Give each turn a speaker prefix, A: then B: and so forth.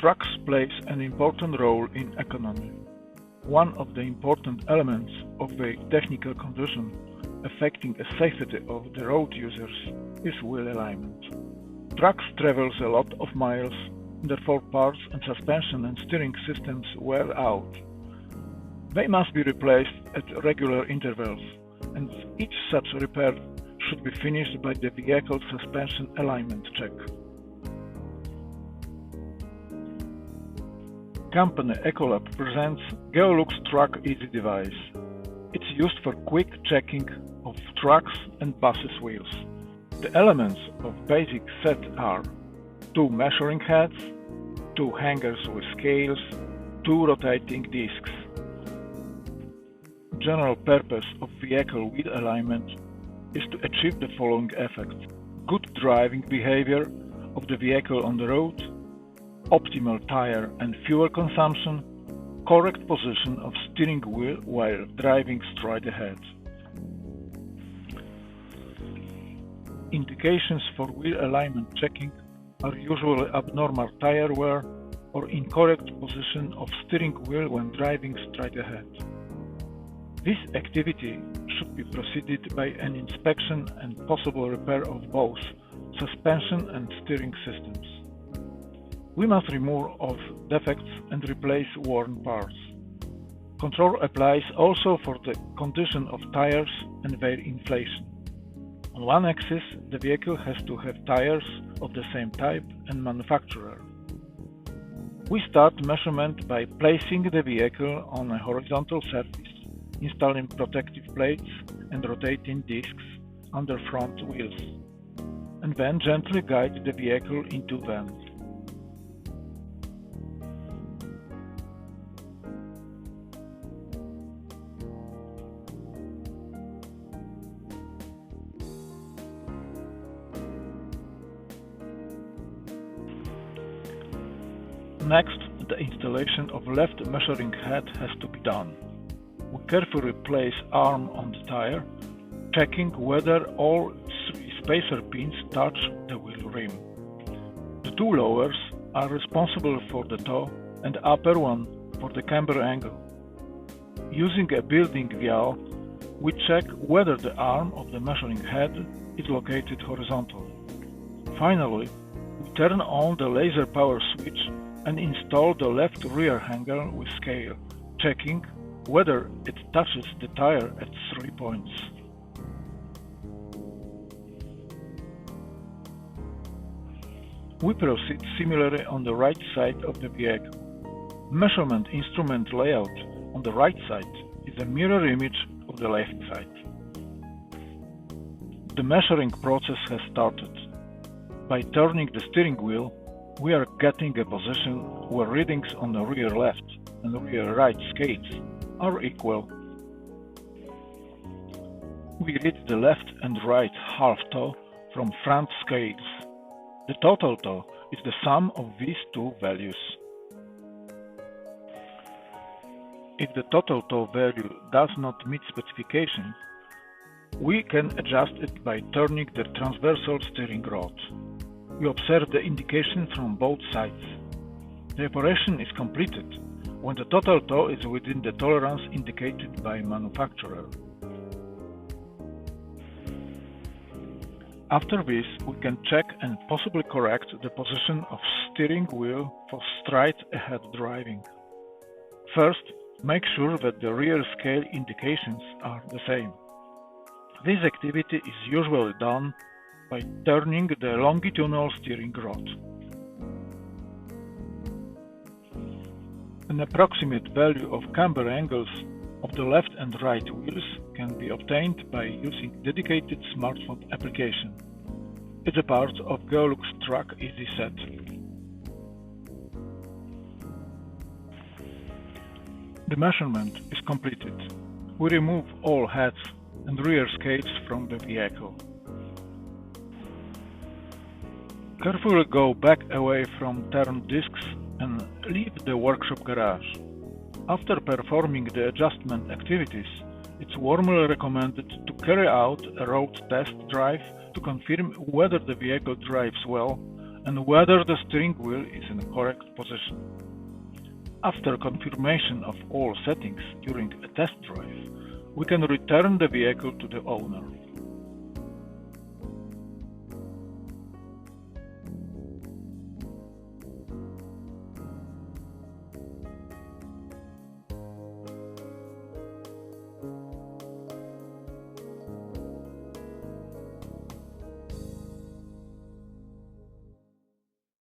A: Trucks plays an important role in economy. One of the important elements of a technical condition affecting the safety of the road users is wheel alignment. Trucks travel a lot of miles, therefore parts and suspension and steering systems wear out. They must be replaced at regular intervals, and each such repair should be finished by the vehicle suspension alignment check. Company Ecolab presents Geolux Truck Easy device. It's used for quick checking of trucks and buses wheels. The elements of basic set are 2 measuring heads, 2 hangers with scales, 2 rotating discs. General purpose of vehicle wheel alignment is to achieve the following effects: good driving behavior of the vehicle on the road, optimal tire and fuel consumption, correct position of steering wheel while driving straight ahead. Indications for wheel alignment checking are usually abnormal tire wear or incorrect position of steering wheel when driving straight ahead. This activity should be preceded by an inspection and possible repair of both suspension and steering systems. We must remove all defects and replace worn parts. Control applies also for the condition of tires and their inflation. On one axis, the vehicle has to have tires of the same type and manufacturer. We start measurement by placing the vehicle on a horizontal surface, installing protective plates and rotating discs under front wheels, and then gently guide the vehicle into them. Next, the installation of left measuring head has to be done. We carefully place arm on the tire, checking whether all 3 spacer pins touch the wheel rim. The 2 lowers are responsible for the toe and the upper one for the camber angle. Using a building vial, we check whether the arm of the measuring head is located horizontally. Finally, we turn on the laser power switch and install the left rear hanger with scale, checking whether it touches the tire at 3 points. We proceed similarly on the right side of the vehicle. Measurement instrument layout on the right side is a mirror image of the left side. The measuring process has started. By turning the steering wheel, we are getting a position where readings on the rear left and rear right scales are equal. We read the left and right half toe from front scales. The total toe is the sum of these 2 values. If the total toe value does not meet specifications, we can adjust it by turning the transversal steering rod. We observe the indication from both sides. The operation is completed when the total toe is within the tolerance indicated by manufacturer. After this, we can check and possibly correct the position of steering wheel for straight ahead driving. First, make sure that the rear scale indications are the same. This activity is usually done by turning the longitudinal steering rod. An approximate value of camber angles of the left and right wheels can be obtained by using dedicated smartphone application. It's a part of Geolux Truck Easy set. The measurement is completed. We remove all heads and rear scales from the vehicle. Carefully go back away from turned discs and leave the workshop garage. After performing the adjustment activities, it's warmly recommended to carry out a road test drive to confirm whether the vehicle drives well and whether the steering wheel is in the correct position. After confirmation of all settings during a test drive, we can return the vehicle to the owner.